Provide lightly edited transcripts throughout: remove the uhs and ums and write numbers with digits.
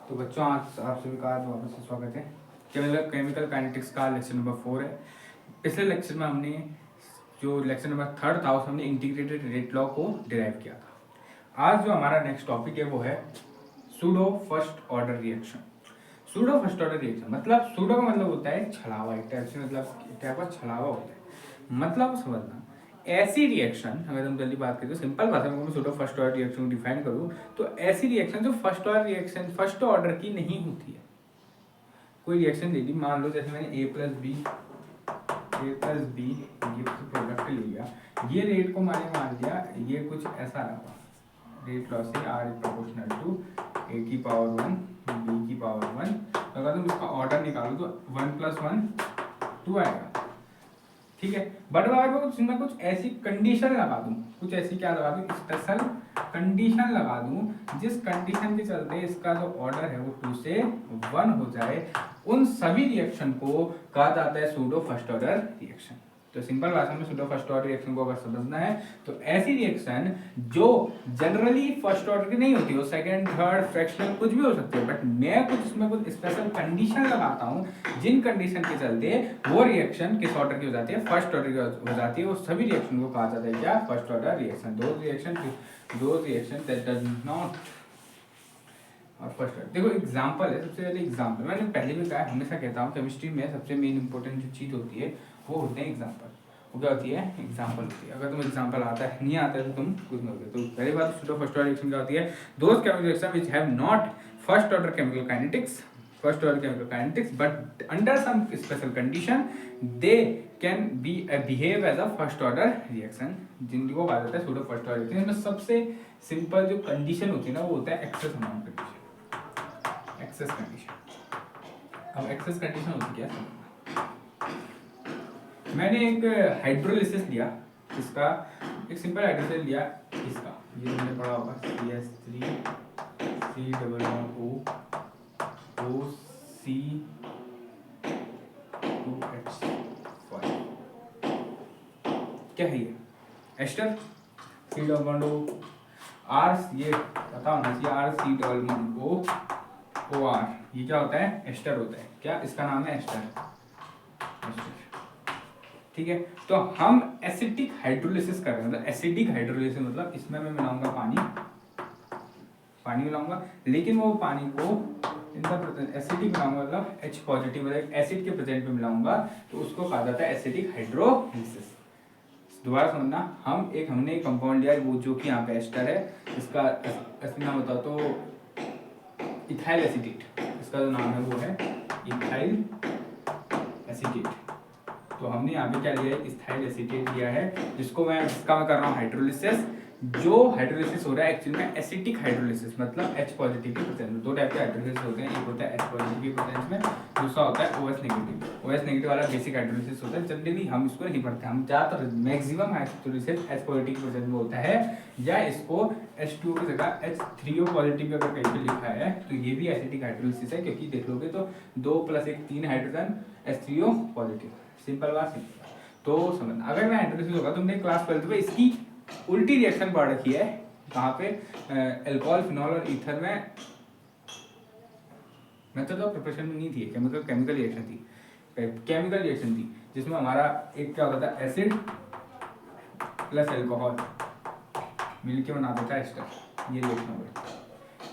तो बच्चों आज आप सभी का आज वापस से स्वागत है। केमिकल काइनेटिक्स का लेक्चर नंबर 4 है। पिछले लेक्चर में हमने जो लेक्चर नंबर 3 था उसमें हमने इंटीग्रेटेड रेट लॉ को डिराइव किया था। आज जो हमारा नेक्स्ट टॉपिक है वो है pseudo first order reaction. Pseudo first order reaction मतलब सूडो का मतलब होता है छलावा, एक टाइप से मतलब एक टाइप का छलावा होता है। मतलब समझना ऐसी रिएक्शन, अगर हम जल्दी बात करें तो सिंपल भाषा में सूडो फर्स्ट ऑर्डर रिएक्शन को डिफाइन करूँ तो ऐसी रिएक्शन जो फर्स्ट ऑर्डर की नहीं होती है। कोई रिएक्शन ले ली, मान लो जैसे मैंने a प्लस बी ये प्रोडक्ट ले लिया, ये रेट को मैंने मान लिया ये कुछ ऐसा रहा, रेट लॉ से r is proportional to a की पावर 1 b की पावर 1। तो अगर तुम इसका ऑर्डर निकालो तो 1 + 1 2 आएगा, ठीक है। बट अगर मैं कुछ ऐसी कंडीशन लगा दूं, कुछ ऐसी क्या लगा दूं, स्पेशल कंडीशन लगा दूं जिस कंडीशन के चलते इसका जो ऑर्डर है वो 2 से 1 हो जाए, उन सभी रिएक्शन को कहा जाता है सूडो फर्स्ट ऑर्डर रिएक्शन। तो सिंपल भाषा में सूडो फर्स्ट ऑर्डर रिएक्शन को अगर समझना है तो ऐसी रिएक्शन जो जनरली फर्स्ट ऑर्डर की नहीं होती, वो सेकंड थर्ड फ्रैक्शनल कुछ भी हो सकती है, बट मैं कुछ इसमें कुछ स्पेशल कंडीशन लगाता हूँ जिन कंडीशन के चलते वो रिएक्शन किस ऑर्डर की हो जाती है, फर्स्ट ऑर्डर की हो जाती है। वो सभी रिएक्शन को कहा जाता है क्या, फर्स्ट ऑर्डर रिएक्शन। दो रिएक्शन दैट डज नॉट और फर्स्ट ऑर्डर। देखो एग्जांपल है, सबसे पहले एग्जांपल मैंने पहले भी कहा, हमेशा कहता हूँ केमिस्ट्री में सबसे मेन इंपॉर्टेंट जो चीज़ होती है वो होते हैं एग्जांपल। वो क्या होती है, एग्जांपल होती है। अगर तुम एग्जांपल आता है नहीं आता है तो तुम कुछ नहीं होगे। तो पहली बात सूडो फर्स्ट ऑर्डर रिएक्शन क्या होती है, those chemical reaction which have not first order chemical kinetics but under some special condition they can be behave as a first order reaction, जिनको कहा जाता है सूडो फर्स्ट ऑर्डर रिएक्शन। इसमें सबसे simple जो कंडीशन होती है ना वो होता है excess amount condition. Excess condition, अब एक्सेस कंडीशन होती क्या है, मैंने एक हाइड्रोलिसिस लिया, इसका एक सिंपल हाइड्रोलिसिस लिया, इसका ये मैंने पढ़ा होगा CH3 C C2H5 क्या है ये, एस्टर C≡O R, ये पता होना चाहिए RC≡OR, ये क्या होता है, एस्टर होता है। क्या इसका नाम है, एस्टर, ठीक है। तो हम एसिडिक हाइड्रोलिसिस कर रहे हैं, मतलब एसिडिक हाइड्रोलिसिस मतलब इसमें मैं मिलाऊंगा पानी मिलाऊंगा, लेकिन वो पानी को एसिडिक मिलाऊंगा मतलब H पॉजिटिव मतलब एसिड के प्रेजेंट में मिलाऊंगा, तो उसको कहा जाता है एसिडिक हाइड्रोलिसिस। दोबारा समझना, हमने एक कंपाउंड लिया वो जो कि यहाँ पे एस्टर है, इसका असली नाम बताओ तो इथाइल एसीटेट, इसका जो नाम है वो है इथाइल एसीटेट। तो हमने यहाँ पे क्या लिया है, इथाइल एसीटेट लिया है, जिसका मैं कर रहा हूँ हाइड्रोलिसिस। जो हाइड्रोलिसिस हो रहा है एक्चुअली में एसिटिक हाइड्रोलिसिस, मतलब H पॉजिटिव के प्रेजेंस में। दो टाइप के हाइड्रोलिसिस होते हैं, एक होता है H पॉजिटिव के प्रेजेंस में, दूसरा होता है OH नेगेटिव। OH नेगेटिव वाला बेसिक हाइड्रोलिसिस होता है, जनरली हम इसको नहीं पढ़ते, हम ज़्यादातर मैक्सिमम हाइड्रोलिसिस H पॉजिटिव के प्रेजेंस में होता है, या इसको H2O की जगह H3O पॉजिटिव अगर कहीं पे लिखा है तो ये भी एसिटिक हाइड्रोलिसिस है, क्योंकि देख लोगे तो 2 + 1 3 हाइड्रोजन H3O पॉजिटिव, सिंपल बात। तो समझना, अगर मैं हाइड्रोलिसिस होगा, तुमने क्लास 12 में इसकी उल्टी रिएक्शन पढ़ रखी है, कहाँ पे, अल्कोहल फिनॉल और ईथर में मेथड ऑफ प्रिपरेशन में नहीं थी, केमिकल रिएक्शन थी, जिसमें हमारा एक क्या होता था, एसिड प्लस अल्कोहल मिलके बना देता है एस्टर, ये रिएक्शन हो गई।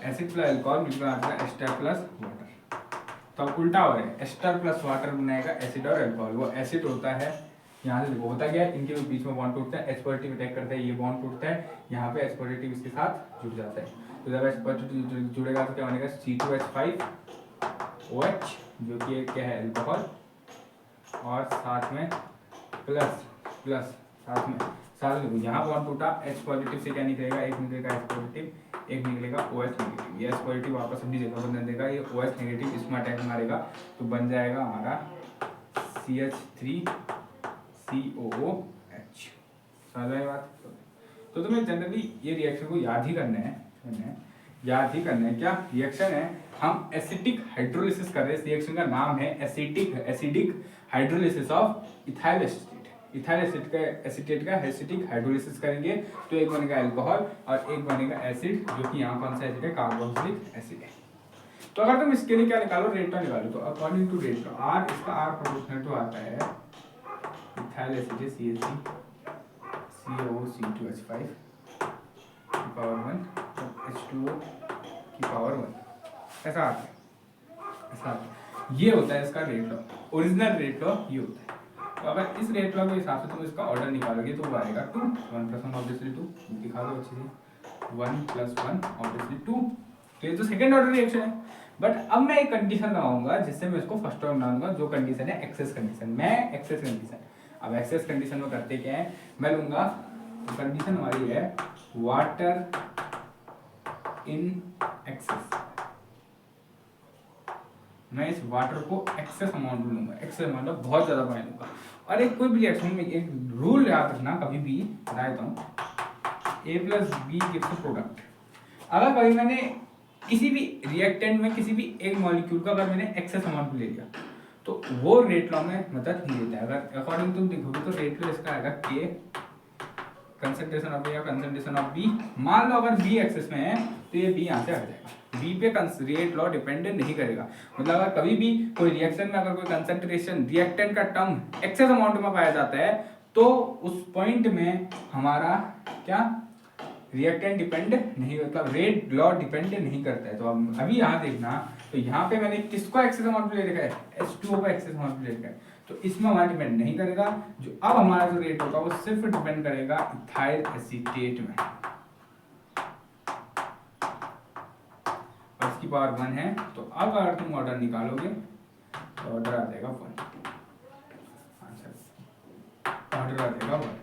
एसिड प्लस अल्कोहल मिलकर बनाता है एस्टर प्लस वाटर। तो अब उल्टा हो रहा है, एस्टर प्लस वाटर बनाएगा एसिड और अल्कोहल। वो एसिड होता है, यहाँ से देखो होता क्या है, इनके बीच में बॉन्ड टूटता है, H पॉजिटिव अटैक करता है, ये बॉन्ड टूटता है, यहाँ पे H पॉजिटिव इसके साथ जुड़ जाता है। तो जब H पॉजिटिव जुड़ेगा तो क्या बनेगा, C2H5OH, जो कि क्या है, अल्कोहल, और साथ में प्लस साथ में यहाँ बॉन्ड टूटा, H पॉजिटिव से क्या निकलेगा, एक निकलेगा H पॉजिटिव, एक निकलेगा OH नेगेटिव। ये H पॉजिटिव वापस अपनी जगह बदल देगा, ये OH नेगेटिव इसमें अटैक मारेगा, तो बन जाएगा हमारा CH3COOH। समझ में बात। तो तुम्हें जनरली ये रिएक्शन को याद ही करना है, क्या रिएक्शन है, हम एसिटिक हाइड्रोलिसिस कर रहे हैं। इस रिएक्शन का नाम है acidic hydrolysis of ethyl acetate का एसिटिक हाइड्रोलिसिस करेंगे, तो एक बनेगा अल्कोहल और एक बनेगा एसिड, जो कि यहाँ कौन सा एसिड है, कार्बोक्सिलिक एसिड है। तो अगर तुम इसके लिए क्या निकालो, रेट लॉ निकालो, तो according to rate law R, इसका आर प्रोपोर्शनल टू आता है ethyl acetate CH3 COO C2H5 की पावर 1 H2O की पावर 1, ऐसा आता है, ऐसा आता है। ये होता है इसका rate law, original rate law ये होता है। तो अगर इस रेट लॉ के हिसाब से तुम इसका ऑर्डर निकालोगे तो वो आएगा 2, 1 + 1 ऑब्वियसली 2, दिखा दो अच्छे से, 1 + 1 ऑब्वियसली 2। तो ये तो सेकंड ऑर्डर रिएक्शन है। बट अब मैं एक कंडीशन लगाऊंगा जिससे मैं इसको फर्स्ट ऑर्डर बनाऊंगा, जो कंडीशन है एक्सेस कंडीशन। मैं एक्सेस कंडीशन, अब एक्सेस कंडीशन में करते क्या है, मैं लूंगा कंडीशन हमारी है वाटर इन एक्सेस। मैं इस वाटर को एक्सेस अमाउंट में लूंगा, एक्सेस अमाउंट में बहुत ज्यादा पानी लूंगा। और एक कोई भी रिएक्शन में एक रूल याद रखना, कभी भी बता देता हूँ, A + B गिव्स प्रोडक्ट। अगर कभी मैंने किसी भी रिएक्टेंट में किसी भी एक मॉलिक्यूल का अगर मैंने एक्सेस अमाउंट ले लिया तो वो रेट लॉ में मदद नहीं देता है। अगर अकॉर्डिंग तुम देखोगे तो रेट लॉ इसका आएगा K कंसंट्रेशन ऑफ A या कंसंट्रेशन ऑफ B। मान लो अगर B एक्सेस में है तो ये B यहाँ से हट जाएगा, B पे रेट लॉ डिपेंड नहीं करेगा। मतलब अगर कभी भी कोई रिएक्शन में अगर कोई कंसंट्रेशन रिएक्टेंट का टर्म एक्सेस अमाउंट में पाया जाता है तो उस पॉइंट में हमारा क्या रिएक्टेंट डिपेंड नहीं, मतलब रेट लॉ डिपेंड नहीं करता है। तो अब अभी यहाँ देखना, तो यहाँ पे मैंने किसको एक्सेस अमाउंट ले रखा है, H2O को एक्सेस अमाउंट ले रखा है, तो इसमें हमारा डिपेंड नहीं करेगा। जो अब हमारा जो रेट होगा वो सिर्फ डिपेंड करेगा इथाइल एसीटेट में, और इसकी पावर 1 है। तो अब अगर तुम ऑर्डर निकालोगे तो ऑर्डर आ जाएगा 1, ऑर्डर आ जाएगा 1।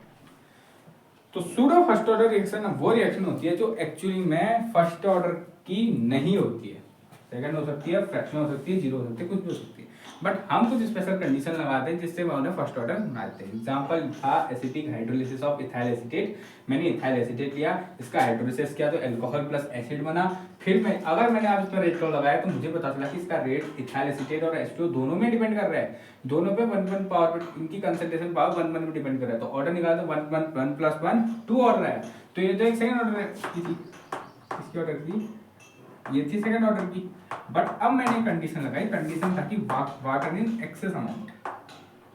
तो सूडो फर्स्ट ऑर्डर रिएक्शन वो रिएक्शन होती है जो एक्चुअली में फर्स्ट ऑर्डर की नहीं होती है, सेकंड हो सकती है, फ्रैक्शन हो सकती है, जीरो हो सकती है, कुछ भी हो सकती है। बट हम कुछ स्पेशल कंडीशन लगाते हैं जिससे उन्हें फर्स्ट ऑर्डर बनाते हैं। एग्जांपल था acetic hydrolysis of ethyl acetate. मैंने इथाइल एसीटेट लिया, इसका हाइड्रोलिसिस किया तो अल्कोहल प्लस एसिड बना। फिर मैं अगर मैंने आप इसमें रेट लॉ लगाया तो मुझे पता चला कि इसका रेट इथाइल एसीटेट और H2O दोनों में डिपेंड कर रहा है, दोनों पे 1 पावर पे इनकी कंसंट्रेशन पावर 1 में डिपेंड कर रहा है। तो ऑर्डर निकाला तो 1 + 1 2 ऑर्डर है। तो ये तो एक सेकंड ऑर्डर की थी, इसकी ऑर्डर की ये थी सेकंड ऑर्डर की। बट अब मैंने कंडीशन लगाई, कंडीशन था कि water in excess amount,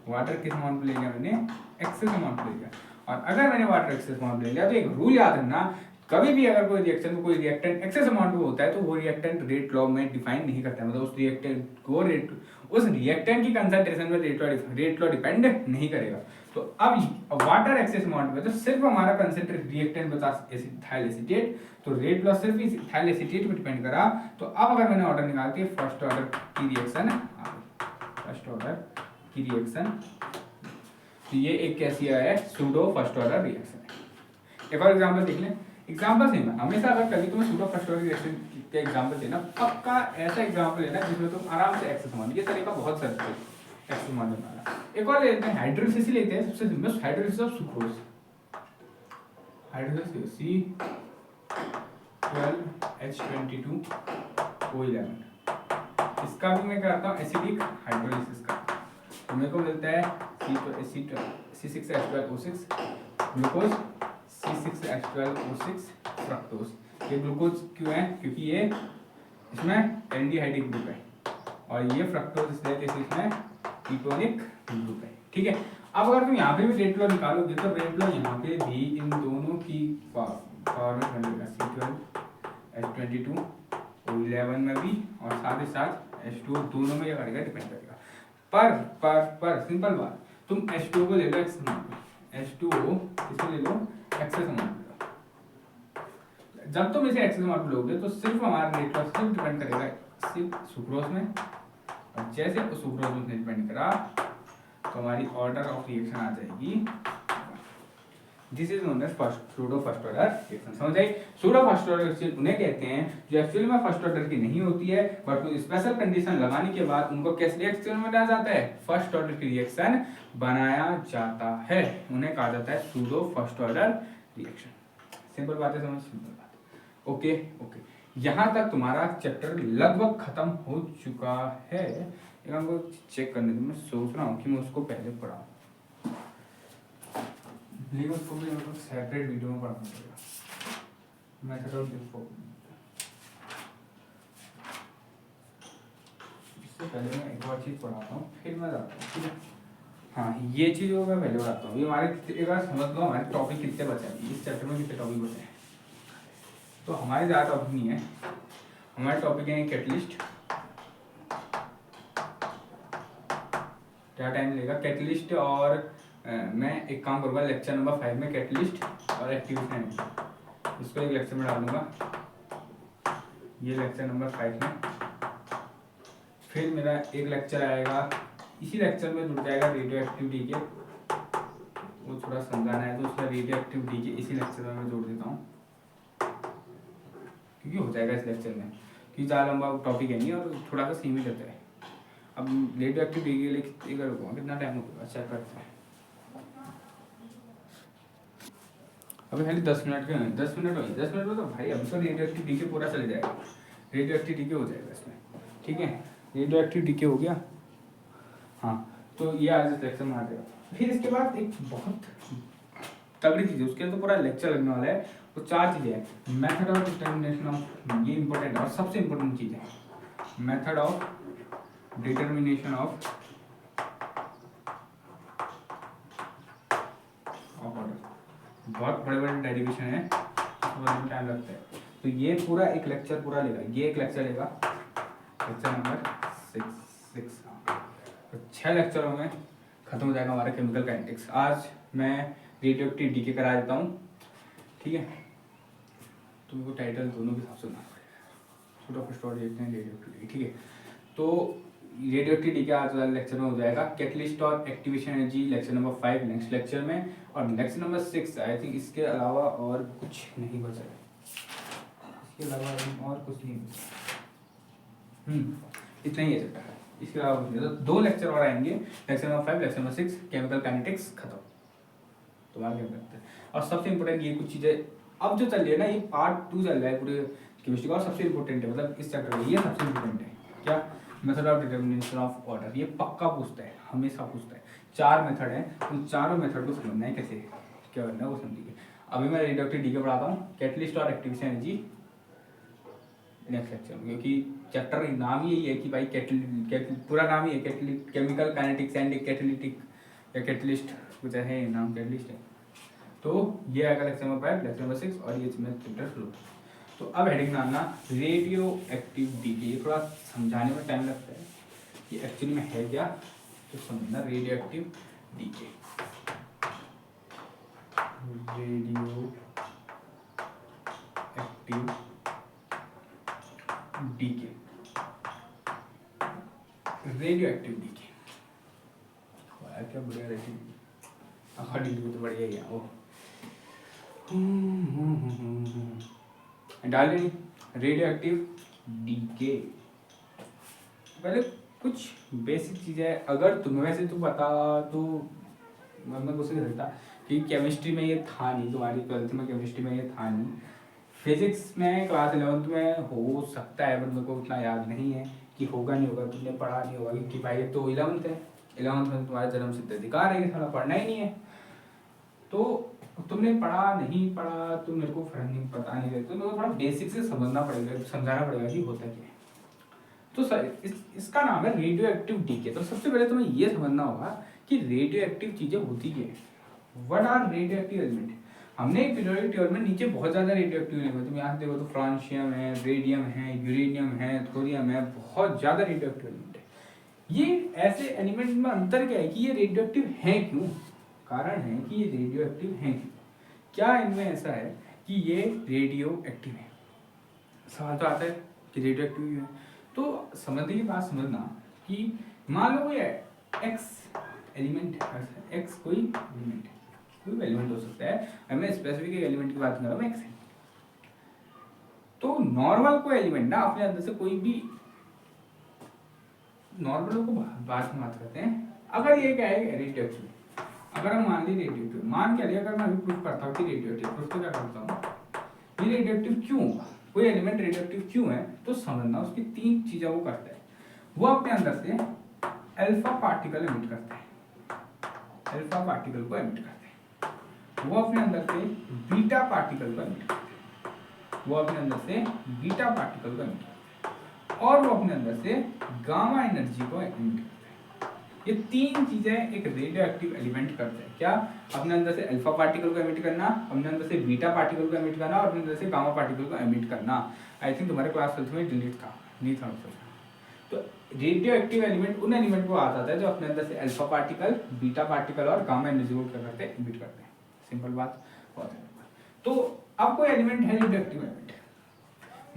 water किस अमाउंट ले लिया मैंने, एक्सेस अमाउंट ले लिया। और अगर मैंने वाटर एक्सेस अमाउंट ले लिया तो एक रूल याद रखना, कभी भी अगर कोई रिएक्शन में कोई रिएक्टेंट एक्सेस अमाउंट में होता है तो वो रिएक्टेंट रेट लॉ में डिफाइन नहीं करता है, मतलब उस रिएक्टेंट को उस रिएक्टेंट की कंसंट्रेशन में रेट लॉ डिपेंड नहीं करेगा। तो अब वाटर एक्सेस अमाउंट में तो सिर्फ हमारा कंसंट्रेट रिएक्टेंट बता इथाइल एसीटेट, तो रेट लॉ सिर्फ इस इथाइल एसीटेट पे डिपेंड करा। तो अब अगर मैंने ऑर्डर निकाल के फर्स्ट ऑर्डर की रिएक्शन, फर्स्ट ऑर्डर की रिएक्शन, तो ये एक कैसी है, सूडो फर्स्ट ऑर्डर रिएक्शन है। एक और एग्जांपल देख लें, एग्जांपल से हमेशा अगर कभी तुम्हें सूडो फर्स्ट ऑर्डर रिएक्शन के एग्जांपल देना, पक्का ऐसा एग्जांपल लेना जिसमें तुम आराम से एक्सेस मान, ये तरीका बहुत सरल है एक्सेस मान बनाना। एक और लेते हैं हाइड्रोलिसिस लेते हैं, सबसे simple hydrolysis of sucrose, hydrolysis C12H22O11, इसका भी मैं करता हूँ एसिडिक हाइड्रोलिसिस का, तो मेरे को मिलता है C6H12O6 ग्लूकोज, C6H12O6 फ्रक्टोज। ये ग्लूकोज क्यों है, क्योंकि ये इसमें एल्डिहाइडिक ग्रुप है, और ये फ्रक्टोज इसलिए कि इसमें कीटोनिक ग्रुप है। ठीक है, अब अगर तुम यहाँ पे भी रेट लॉ निकालोगे तो रेट लॉ यहाँ पे भी इन दोनों की पावर में बनेगा, C12H22O11 में भी, और साथ ही साथ H2O दोनों में ये करेगा, डिपेंड करेगा। पर सिंपल बात, तुम H2O को ले लो एक्सेस अमाउंट, H2O इसको ले लो एक्सेस अमाउंट। जब तुम इसे एक्सेस अमाउंट लोगे तो सिर्फ हमारा रेट लॉ सिर्फ डिपेंड करेगा सिर्फ सुक्रोज में, और जैसे उस सुक्रोज में डिपेंड करा तो हमारी ऑर्डर ऑफ रिएक्शन आ जाएगी। This is known as pseudo first order reaction. समझ आई? सूडो फर्स्ट ऑर्डर रिएक्शन उन्हें कहते हैं जो एक्चुअली में फर्स्ट ऑर्डर की नहीं होती है, बट कुछ स्पेशल कंडीशन लगाने के बाद उनको कैसे रिएक्शन बनाया जाता है, फर्स्ट ऑर्डर की रिएक्शन बनाया जाता है, उन्हें कहा जाता है pseudo first order reaction. Simple बात है, समझ, सिंपल बात। ओके ओके, यहाँ तक तुम्हारा चैप्टर लगभग खत्म हो चुका है। एक हमको चेक करने दो, मैं सोच रहा हूँ कि मैं उसको पहले पढ़ाऊँ, लेकिन उसको भी मतलब सेपरेट वीडियो में पढ़ना पड़ेगा। मैं उससे पहले मैं एक और चीज़ पढ़ाता हूँ, फिर मैं जाता हूँ, ठीक है। हाँ, ये चीज़ जो मैं पहले बताता हूँ, ये हमारे एक बार समझ लो हमारे टॉपिक कितने बचे हैं इस चैप्टर में, कितने टॉपिक बचे हैं। तो हमारे ज़्यादा टॉपिक नहीं है, हमारे टॉपिक है कैटलिस्ट। क्या टाइम लगेगा कैटलिस्ट, और मैं एक काम करूँगा लेक्चर नंबर 5 में कैटलिस्ट और एक्टिवेशन इसको एक लेक्चर में डाल दूँगा, ये लेक्चर नंबर 5 में। फिर मेरा एक लेक्चर आएगा, इसी लेक्चर में जुड़ जाएगा रेडियो एक्टिव डीके, वो थोड़ा समझाना है तो उसमें रेडियो एक्टिव डीके इसी लेक्चर में मैं जोड़ देता हूँ, क्योंकि हो जाएगा इस लेक्चर में, क्योंकि ज़्यादा लंबा टॉपिक है नहीं और थोड़ा सा सीमित रहता है। अब रेडियो एक्टिव डीके लिए कितना टाइम होगा, अच्छा करते हैं अभी खाली 10 मिनट के हैं, 10 मिनट हो गए, 10 मिनट में तो भाई अभी तो रेडियो एक्टिव डीके पूरा चल जाएगा, रेडियो एक्टिव डीके हो जाएगा इसमें, ठीक है। रेडियो एक्टिव डीके हो गया, हाँ। तो ये आज लेक्चर में आ जाएगा। फिर इसके बाद एक बहुत तगड़ी चीज़ है, उसके तो पूरा लेक्चर लगने वाला है, तो 4 चीज़ें हैं। मेथड ऑफ डिटर्मिनेशन ऑफ, ये इंपॉर्टेंट है और सबसे इंपॉर्टेंट चीज़ है, method of determination of order. बहुत बड़े बड़े डेरिवेशन है, समझने में टाइम लगता है, तो ये पूरा एक लेक्चर पूरा लेगा, ये एक लेक्चर लेगा, लेक्चर नंबर 6। तो 6 लेक्चरों में खत्म हो जाएगा हमारा केमिकल काइनेटिक्स। आज मैं रेडियो एक्टिव डीके करा देता हूँ, ठीक है। तुमको टाइटल दोनों के हिसाब से बनाना पड़ेगा, छोटा स्टोरी देखते हैं रेडियो एक्टिव डीके, ठीक है। तो रेडियो एक्टिव डीके आज वाले लेक्चर में हो जाएगा, कैटलिस्ट और activation energy lecture number 5 next lecture में, और लेक्चर नंबर 6 आई थिंक इसके अलावा और कुछ नहीं बचा है, इसके अलावा और कुछ नहीं बचा, इतना ही है चैप्टर, इसके अलावा कुछ नहीं। तो 2 लेक्चर और आएंगे, lecture number 5 lecture number 6, chemical kinetics खत्म, तुम्हारा क्या लगता है। और सबसे इंपॉर्टेंट ये कुछ चीज़ें अब जो चल रही है ना, ये पार्ट 2 चल रहा है पूरे केमिस्ट्री का, और सबसे इंपॉर्टेंट है, मतलब इस चैप्टर में ये सबसे इंपॉर्टेंट है। क्या? Method of determination of order, ये पक्का पूछता है, हमेशा पूछता है। 4 मेथड है, उन चारों मेथड को समझना है कैसे क्या करना है वो समझिए। अभी मैं रेडियो एक्टिव डीके पढ़ाता हूँ, कैटलिस्ट और एक्टिवेशन एनर्जी नेक्स्ट लेक्चर में, क्योंकि चैप्टर नाम ही यही है कि भाई पूरा नाम ही है केमिकल काइनेटिक्स एंड कैटलिटिक या कैटलिस्ट, कुछ है नाम कैटलिस्ट है। तो ये आएगा लेक्चर नंबर 5 लेक्चर नंबर 6, और ये चैप्टर शुरू। तो अब हेडिंग डालना रेडियो एक्टिव डीके, ये थोड़ा समझाने में टाइम लगता है कि एक्चुअली में है क्या, तो समझना radioactive decay, radioactive decay, radioactive decay, क्या बढ़िया रेडियो, हाँ डीके तो बढ़िया ही है वो, डाले रेडियो एक्टिव डीके। पहले कुछ बेसिक चीज़ें अगर तुम्हें वैसे तो पता, तो मैं कुछ नहीं सकता कि केमिस्ट्री में ये था नहीं, तुम्हारी 12th में केमिस्ट्री में ये था नहीं, फिजिक्स में क्लास 11th में हो सकता है, बट मेरे को उतना याद नहीं है कि होगा नहीं होगा, तुमने पढ़ा नहीं होगा, क्योंकि भाई ये तो 11th है, 11th में तुम्हारा जन्म सिद्ध अधिकार है, थोड़ा पढ़ना ही नहीं है, तो तुमने पढ़ा नहीं पढ़ा तो मेरे को फर्क नहीं, पता नहीं है, तो मेरे को थोड़ा बेसिक से समझना पड़ेगा, समझाना पड़ेगा कि होता क्या है। तो सर इसका नाम है रेडियो एक्टिव डीके। तो सबसे पहले तुम्हें ये समझना होगा कि रेडियो एक्टिव चीज़ें होती क्या है, what are radioactive element. हमने एक पीरियोडिक टेबल में नीचे बहुत ज़्यादा रेडियो एक्टिव एलिमेंट, तुम यहाँ देखो तो फ्रांशियम है, रेडियम है, यूरेनियम है, थोरियम है, बहुत ज़्यादा रेडियो एक्टिव एलिमेंट है। ये ऐसे एलिमेंट में अंतर क्या है कि ये रेडियो एक्टिव है क्यों, कारण है कि ये रेडियो एक्टिव हैं क्यों, क्या इनमें ऐसा है कि ये रेडियो एक्टिव है। सवाल तो आता है कि रेडियो एक्टिव है, तो समझने की बात समझना कि मान लो कोई एक्स एलिमेंट है, एक्स कोई एलिमेंट है, कोई भी एलिमेंट हो सकता है, मैं स्पेसिफिक एलिमेंट की बात कर रहा हूँ, एक्स है। तो नॉर्मल कोई एलिमेंट ना अपने अंदर से कोई भी नॉर्मल को बात में बात करते हैं, अगर ये क्या है रेडियो एक्टिव, अगर हम मान ली रेडियोएक्टिव, मान क्या लिया, अगर मैं अभी प्रूफ करता हूँ कि रेडियोएक्टिव, प्रूफ तो क्या करता हूँ ये रेडियोएक्टिव क्यों होगा, कोई एलिमेंट रेडियोएक्टिव क्यों है, तो समझना उसकी 3 चीजें वो करता है। वो अपने अंदर से अल्फा पार्टिकल एमिट करता है, अल्फा पार्टिकल को एमिट करते हैं, वो अपने अंदर से बीटा पार्टिकल को एमिट करते हैं, वो अपने अंदर से बीटा पार्टिकल को एमिट करते हैं, और वो अपने अंदर से गामा एनर्जी को एमिट करते हैं। ये तीन चीजें एक रेडियो एक्टिव एलिमेंट करते हैं। क्या? अपने अंदर से अल्फा पार्टिकल को एमिट करना, अपने अंदर से बीटा पार्टिकल को एमिट करना और अपने अंदर से गामा पार्टिकल को एमिट करना। आई थिंक तुम्हारे क्लास 12 में डिलीट था, नहीं था उसमें। तो रेडियो एक्टिव एलिमेंट उन एलिमेंट को आता है जो अपने अंदर से अल्फा पार्टिकल, बीटा पार्टिकल और गामा एनर्जी को क्या करते हैं? एमिट करते हैं। सिंपल बात, बहुत सिंपल। तो अब कोई एलिमेंट है रेडियो एक्टिव एलिमेंट,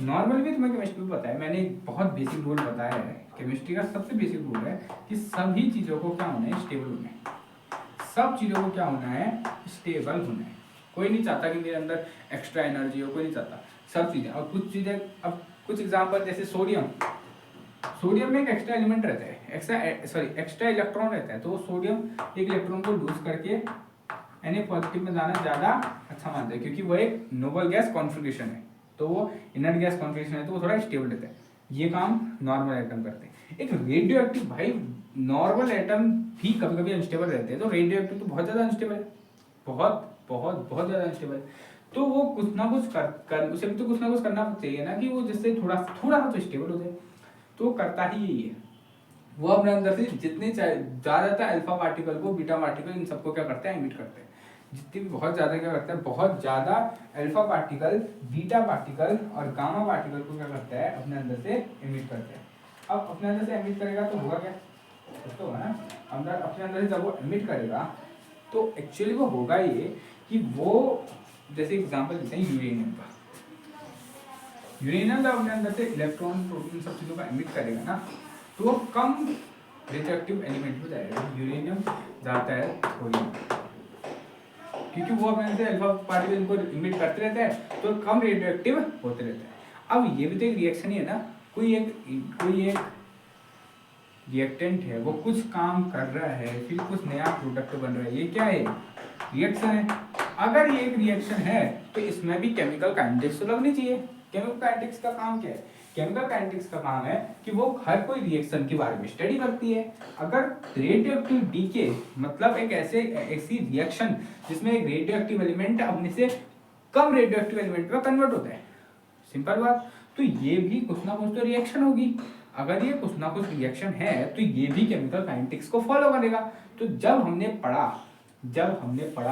नॉर्मल भी तुम्हें केमिस्ट्री में पता है, मैंने बहुत बेसिक रूल बताया है। केमिस्ट्री का सबसे बेसिक रूल है कि सभी चीजों को क्या होना है? स्टेबल होना है। सब चीजों को क्या होना है? स्टेबल होना है। कोई नहीं चाहता कि मेरे अंदर एक्स्ट्रा एनर्जी हो, कोई नहीं चाहता। सब चीजें, और कुछ चीजें, अब कुछ एग्जांपल जैसे सोडियम, सोडियम में एक एक्स्ट्रा एलिमेंट रहता है, एक्स्ट्रा इलेक्ट्रॉन रहता है, तो सोडियम एक इलेक्ट्रॉन को लूज करके Na पॉजिटिव में जाना ज्यादा अच्छा मानता है, क्योंकि वो एक नोबल गैस कॉन्फ़िगरेशन है, तो वो इनर्ट गैस कॉन्फ़िगरेशन है, तो वो थोड़ा स्टेबल रहता है। ये काम नॉर्मल एटम करते हैं। एक रेडियो एक्टिव, भाई नॉर्मल एटम भी कभी कभी अनस्टेबल रहते हैं, तो रेडियो एक्टिव तो बहुत ज्यादा अनस्टेबल है, बहुत बहुत बहुत ज्यादा अनस्टेबल है। तो वो कुछ ना कुछ कर उसे भी तो कुछ ना कुछ करना चाहिए ना, कि वो जिससे थोड़ा थोड़ा तो स्टेबल हो जाए। तो करता ही यही है, वो अपने अंदर से जितने ज्यादातर अल्फा पार्टिकल को, बीटा पार्टिकल, इन सबको क्या करते हैं? एमिट करते हैं। जितने भी बहुत ज्यादा क्या करते हैं? बहुत ज्यादा अल्फा पार्टिकल, बीटा पार्टिकल और गामा पार्टिकल को क्या करता है? अपने अंदर से एमिट करते हैं। अब अपने अंदर से एमिट करेगा तो होगा क्या? कुछ तो होगा ना अंदर, अपने अंदर से जब वो एमिट करेगा तो एक्चुअली वो होगा ये कि वो, जैसे एग्जाम्पल देते हैं यूरेनियम का, यूरेनियम जब अपने अंदर से इलेक्ट्रॉन, प्रोटॉन, सब चीजों का एमिट करेगा ना, तो वो कम रेडियोएक्टिव एलिमेंट हो जाएगा। यूरेनियम जाता है थोरियम, क्योंकि वो अपने से अल्फा पार्टिकल इनको इमिट करते रहते हैं, तो कम रेडियोएक्टिव होते रहते हैं। अब ये भी तो एक रिएक्शन ही है ना, कोई एक रिएक्टेंट है, वो कुछ काम कर रहा है, फिर कुछ नया प्रोडक्ट बन रहा है, ये क्या है? रिएक्शन है। अगर ये एक रिएक्शन है तो इसमें भी केमिकल काइनेटिक्स तो लगनी चाहिए। केमिकल काइनेटिक्स का काम क्या है? केमिकल काइनेटिक्स का काम है कि वो हर कोई रिएक्शन के बारे में स्टडी करती है। अगर रेडियोएक्टिव डीके मतलब एक ऐसी रिएक्शन जिसमें एक रेडियोएक्टिव एलिमेंट अपने से कम रेडियोएक्टिव एलिमेंट में कन्वर्ट होता है, सिंपल बात, तो ये भी कुछ ना कुछ तो रिएक्शन होगी। अगर ये कुछ ना कुछ रिएक्शन है तो ये भी केमिकल काइनेटिक्स को फॉलो करेगा। तो जब हमने पढ़ा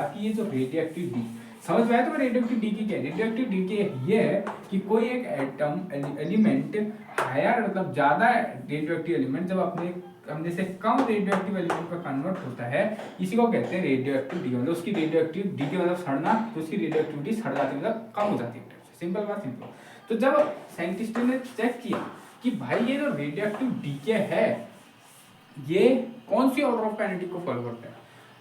कि ये जो रेडियोएक्टिव डी, समझ में आया तो रेडियोएक्टिव डी की क्या है? रेडियोएक्टिव डी की ये है कि कोई एक एटम एलिमेंट हायर, मतलब ज्यादा रेडियोएक्टिव एलिमेंट जब अपने से कम रेडियोएक्टिव एलिमेंट पर कन्वर्ट होता है, इसी को कहते हैं रेडियोएक्टिव डी। मतलब उसकी रेडियोएक्टिव डी के मतलब सड़ना, तो उसकी रेडियोएक्टिविटी सड़ जाती है, मतलब कम हो जाती है। सिंपल बात, सिंपल। तो जब साइंटिस्टों ने चेक किया कि भाई ये जो रेडियोएक्टिव डीके है, ये कौन सी ऑर्डर ऑफ काइनेटिक को फॉलो करता है?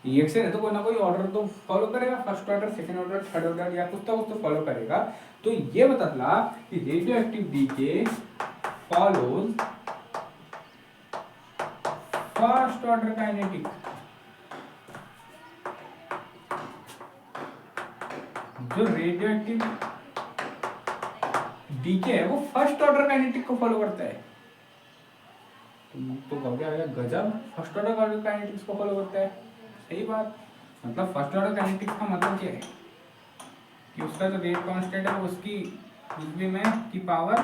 रिएक्शन है तो कोई ना कोई ऑर्डर तो फॉलो करेगा, first order, second order, third order, या कुछ तो फॉलो करेगा। तो ये बता चला कि radioactive decay follows first order kinetic. जो रेडियोएक्टिव डीके है वो फर्स्ट ऑर्डर काइनेटिक को फॉलो करता है। तो कहोगे अरे गजब, फर्स्ट ऑर्डर काइनेटिक्स को फॉलो करता है। सही बात, मतलब फर्स्ट ऑर्डर काइनेटिक्स का मतलब क्या है? कि उसका जो रेट कांस्टेंट है उसकी में की पावर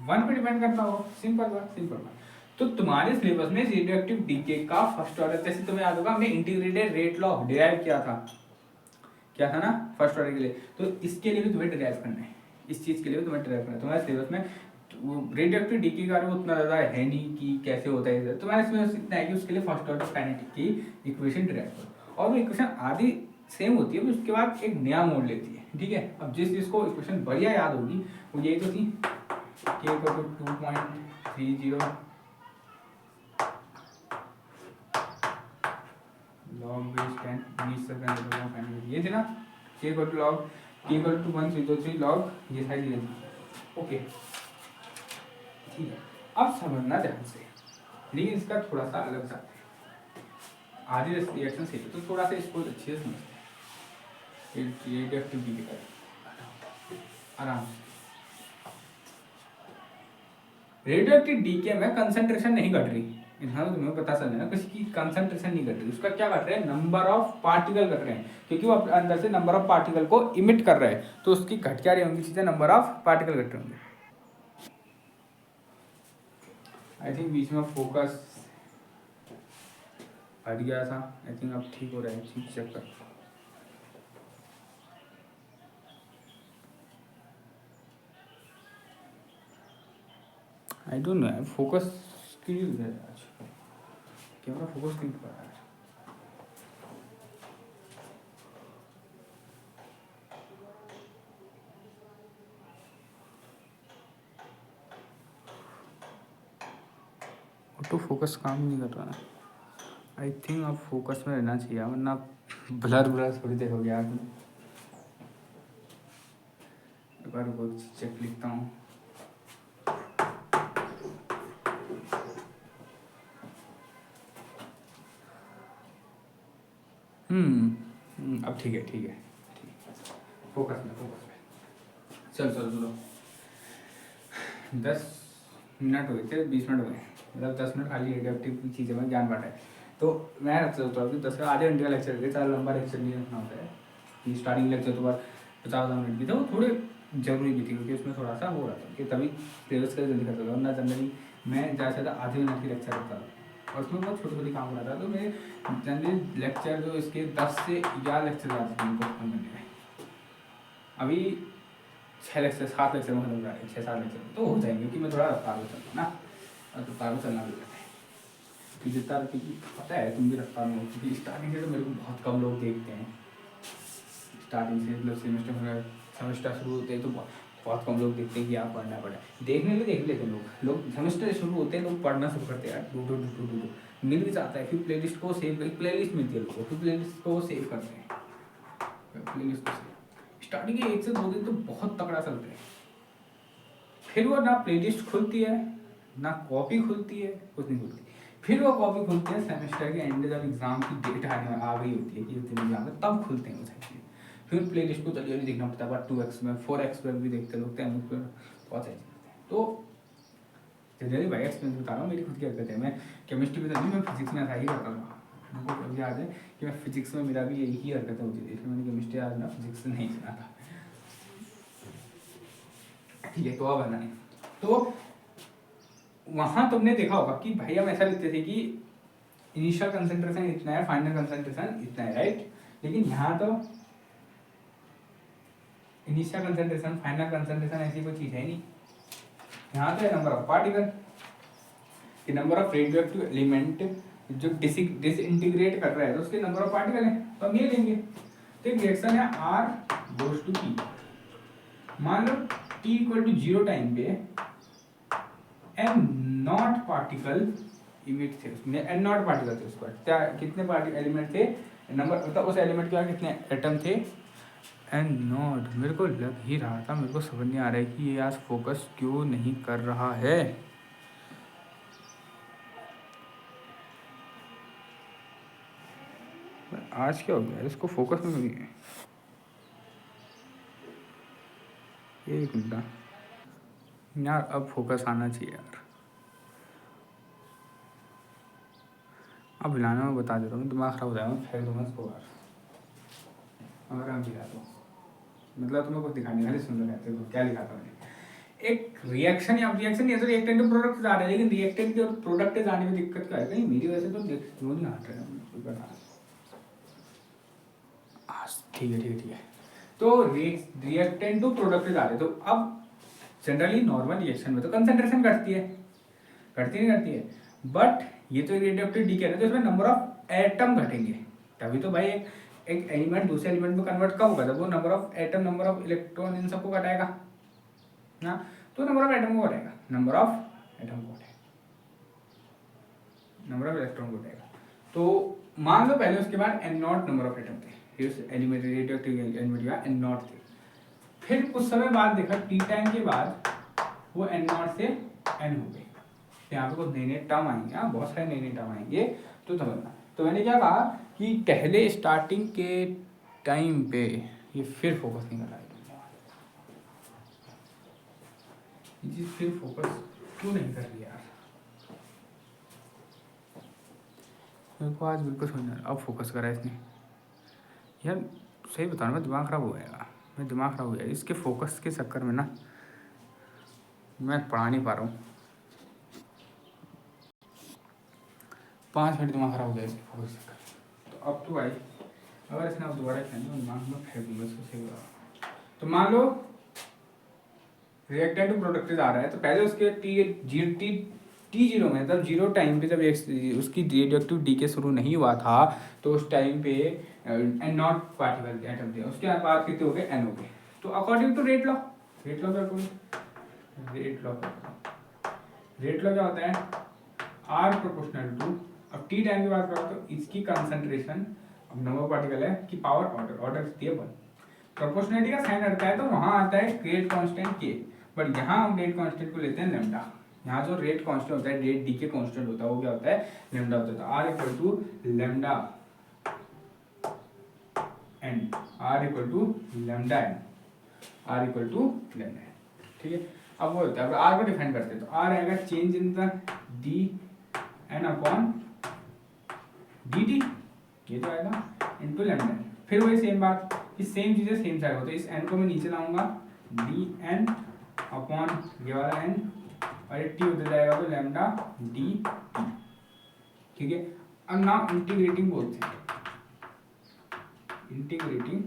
1 पे डिपेंड करता हो। सिंपल बात, सिंपल बात। तो तुम्हारे सिलेबस में रेडियोएक्टिव डीके का फर्स्ट ऑर्डर, जैसे तुम्हें याद होगा हमने इंटीग्रेटेड रेट लॉ डिराइव किया था ना फर्स्ट ऑर्डर के लिए। तो इसके लिए भी तुम्हें डिराइव करना है, इस चीज के लिए भी तुम्हें डिराइव करना है। तुम्हारे सिलेबस में रेडियोएक्टिव डीके के बारे में उतना ज्यादा है नहीं कि कैसे होता है, तुम्हारे सिलेबस इतना है कि उसके लिए फर्स्ट ऑर्डर काइनेटिक की इक्वेशन डिराइव करो, और वो इक्वेशन आधी सेम होती है, उसके बाद एक नया मोड लेती है। ठीक है, अब जिस जिसको इक्वेशन बढ़िया याद होगी वो यही तो थी, k = 2.30 log base 10 ये थे ना, k = 1.303 log, ये सारी चीजें थी। ओके ठीक है, अब समझना ध्यान से, लेकिन इसका थोड़ा सा अलग सा आधी रिएक्शन से, तो थोड़ा सा इसको अच्छे से समझते हैं। रेडियोएक्टिविटी के आराम से, रेडियोएक्टिव डीके में कंसंट्रेशन नहीं घट रही, ध्यान तो तुम्हें पता चल जाए ना, किसी की कंसंट्रेशन नहीं घट रही, उसका क्या घट रहा है? नंबर ऑफ पार्टिकल घट रहे हैं, क्योंकि वो अंदर से नंबर ऑफ पार्टिकल को इमिट कर रहा है, तो उसकी घट क्या रही होंगी चीजें? नंबर ऑफ पार्टिकल घट रहे होंगे। आई थिंक बीच में फोकस हट गया था। आई थिंक अब ठीक हो रहा है, ठीक चेक कर। आई डोंट नो फोकस क्यों नहीं हो रहा है आज, कैमरा फोकस क्यों कर रहा है। ऑटो फोकस काम नहीं कर रहा है। आई थिंक अब फोकस में रहना चाहिए, वरना ब्लर ब्लर थोड़ी देखोगे यार तुम। एक बार वो चेक लिखता हूँ। अब ठीक है, ठीक है, फोकस में चल चल चलो। 10 मिनट हुए थे, 20 मिनट हुए, मतलब 10 मिनट खाली एडेप्टिव की चीज़ें में ज्ञान बांटा है। तो मैं सोचता हूँ कि 10 का आधे घंटे का लेक्चर है, ज़्यादा लंबा लेक्चर नहीं रखना होता है। कि स्टार्टिंग लेक्चर तो बार 50 मिनट की था, वो थोड़े जरूरी भी थी क्योंकि उसमें थोड़ा सा हो रहा था कि तभी सिलेबस का जल्दी खत्म था। वरना जनरली मैं ज़्यादा से ज़्यादा आधे मिनट की लेक्चर रखता था और उसमें बहुत छोटी छोटी काम हो रहा था। तो मैं जनरली लेक्चर जो इसके 10 से 11 लेक्चर जाते थे उनको खत्म करने में। अभी 6 लेक्चर 7 लेक्चर में खत्म करा रहे, 6-7 लेक्चर तो हो जाएंगे क्योंकि मैं थोड़ा रफ्तार में चल रहा हूँ ना, और रफ्तार में चलना भी रहता है। तो जितना क्योंकि पता है तुम भी रफ्तार में हो, क्योंकि स्टार्टिंग से तो मेरे को बहुत कम लोग देखते हैं। स्टार्टिंग से मतलब सेमेस्टर शुरू होते हैं तो बहुत कम लोग देखते हैं कि आप पढ़ना पड़े। देखने में देख लेते हैं लोग सेमेस्टर शुरू होते हैं, लोग पढ़ना शुरू करते हैं यार, डू मिल भी जाता है। फिर प्लेलिस्ट को सेव, प्लेलिस्ट मिलती है लोगों को, फिर प्लेलिस्ट को सेव करते हैं। प्लेलिस्ट को स्टार्टिंग के 1 से 2 दिन तो बहुत तगड़ा चलते हैं, फिर वो ना प्लेलिस्ट खुलती है ना कॉपी खुलती है, कुछ नहीं खुलती। फिर वो कॉपी खुलती है सेमेस्टर के एंड, जब एग्जाम की डेट आने आ गई होती है कि इस दिन एग्जाम है, तब खुलते हैं वो सारी। फिर प्ले लिस्ट को जल्दी जल्दी देखना पड़ता है, 2x में 4x में भी देखते लोग, 10x में बहुत सारी चीज़ें। तो जनरली बाई एक्सपीरियंस बता रहा हूँ, मेरी खुद की हरकत है। मैं केमिस्ट्री में था, मैं फिजिक्स में ऐसा ही करता था। मुझे कभी याद है कि मैं फिजिक्स में मेरा भी यही हरकत होती थी, इसलिए मैंने केमिस्ट्री आज ना फिजिक्स नहीं सुना था। ठीक है, तो अब है तो वहाँ तुमने देखा होगा कि भाई हम ऐसा लिखते थे कि इनिशियल कंसंट्रेशन इतना है, फाइनल कंसंट्रेशन इतना है, राइट। लेकिन यहाँ तो इनिशियल कंसंट्रेशन फाइनल कंसंट्रेशन ऐसी कोई चीज़ है नहीं। यहाँ तो है नंबर ऑफ पार्टिकल, कि नंबर ऑफ रेडियोएक्टिव एलिमेंट जो डिसइंटीग्रेट कर रहा है तो उसके नंबर ऑफ पार्टिकल है, तो हम ये लेंगे। तो एक रिएक्शन है R गोज टू P, मान लो T इक्वल टू 0 टाइम पे n नॉट पार्टिकल इमिट थे उसमें, n नॉट पार्टिकल थे उसका, क्या कितने पार्टिकल एलिमेंट थे, नंबर मतलब उस एलिमेंट के कितने एटम थे, एंड नॉट। मेरे को लग ही रहा था, मेरे को समझ नहीं आ रहा है कि ये आज फोकस क्यों नहीं कर रहा है। आज क्या हो गया इसको फोकस में नहीं है। एक मिनट यार, अब फोकस आना चाहिए यार। अब हिलाना मैं बता दे रहा हूँ, दिमाग खराब हो जाएगा, फेंक दूँगा इसको बाहर। अगर हम दिखा दो मतलब तुम्हें कुछ दिखाने खाली सुन रहे थे, क्या लिखा था मैंने, एक रिएक्शन या रिएक्शन नहीं है तो रिएक्टेंट टू प्रोडक्ट जा रहे हैं, लेकिन रिएक्टेंट के और प्रोडक्ट के जाने में दिक्कत क्या है, कहीं मेरी वजह से तो दोनों नहीं हट रहे हैं। ठीक है ठीक है ठीक है। तो रिएक्टेंट टू प्रोडक्ट जा रहे, तो अब जनरली नॉर्मल रिएक्शन में तो कंसंट्रेशन घटती है, घटती नहीं घटती है, बट ये तो रेडियोएक्टिव डीके है तो इसमें नंबर ऑफ एटम घटेंगे। तभी तो भाई एक एलिमेंट दूसरे एलिमेंट में कन्वर्ट कब होगा, जब वो number of atom, number of electron in सबको घटाएगा ना, तो नंबर ऑफ एटम को घटाएगा, नंबर ऑफ एटम को घटाएगा, नंबर ऑफ इलेक्ट्रॉन को घटाएगा। तो मान लो पहले उसके बाद N naught number of atom थे, एलिमेंट रेडियोएक्टिव एलिमेंट का एन नॉट थे। फिर कुछ समय बाद देखा टी टाइम के बाद वो एन नॉट से एन हो गए, यहाँ पे कुछ नए नए टर्म आएंगे, हाँ बहुत सारे नए नए टर्म आएंगे, तो समझना। तो मैंने क्या कहा कि पहले स्टार्टिंग के टाइम पे ये फिर फोकस नहीं कर रहा है, ये चीज़ फिर फोकस क्यों नहीं कर रही यार, मेरे को आज बिल्कुल समझना। अब फोकस करा इसने यार, सही बता रहा मैं, दिमाग खराब हो गया, मैं दिमाग खराब हो गया इसके फोकस के चक्कर में ना, मैं पढ़ा नहीं पा रहा हूँ। 5 मिनट दिमाग खराब हो जाए इसके फोकस कर। तो अब तो भाई अगर इसने अब दोबारा खेलना मान लो फेंक दूंगा इसको सही बता। तो मान लो रिएक्टेंट टू प्रोडक्टेड आ रहा है, तो पहले उसके टी जीरो में मतलब जीरो टाइम पे जब उसकी रेडियोएक्टिव डीके शुरू नहीं हुआ था तो उस टाइम पे एन नॉट पार्टिकल एटम थे, उसके बाद कितने हो गए एन हो गए। तो अकॉर्डिंग टू रेट लॉ क्या होता है आर प्रोपोर्शनल टू, अब टी टाइम की बात करो तो इसकी कंसंट्रेशन, अब नंबर पार्टिकल है की पावर ऑर्डर कितनी है 1। प्रोपोर्शनलिटी का साइन हटता है तो वहां आता है रेट कांस्टेंट के, बट यहाँ हम रेट कांस्टेंट को लेते हैं लैम्डा। यहाँ जो रेट कांस्टेंट होता है रेट डी के कांस्टेंट होता है वो क्या होता है लैम्डा होता है। तो R equal to lambda N, R equal to lambda N, R equal to lambda N, ठीक है। अब वो होता है, अब आर को डिफाइन करते हैं तो आर आएगा change in the D N upon D T, ये तो आएगा इनटू लैम्डा एन। फिर वही सेम बात, इस सेम चीजें सेम साइड हो, तो इस एन को मैं नीचे लाऊंगा डी एन अपॉन ये वाला एन और ये टी उधर जाएगा तो लैम्डा डी टी, ठीक है। अब नाउ इंटीग्रेटिंग बोथ है, इंटीग्रेटिंग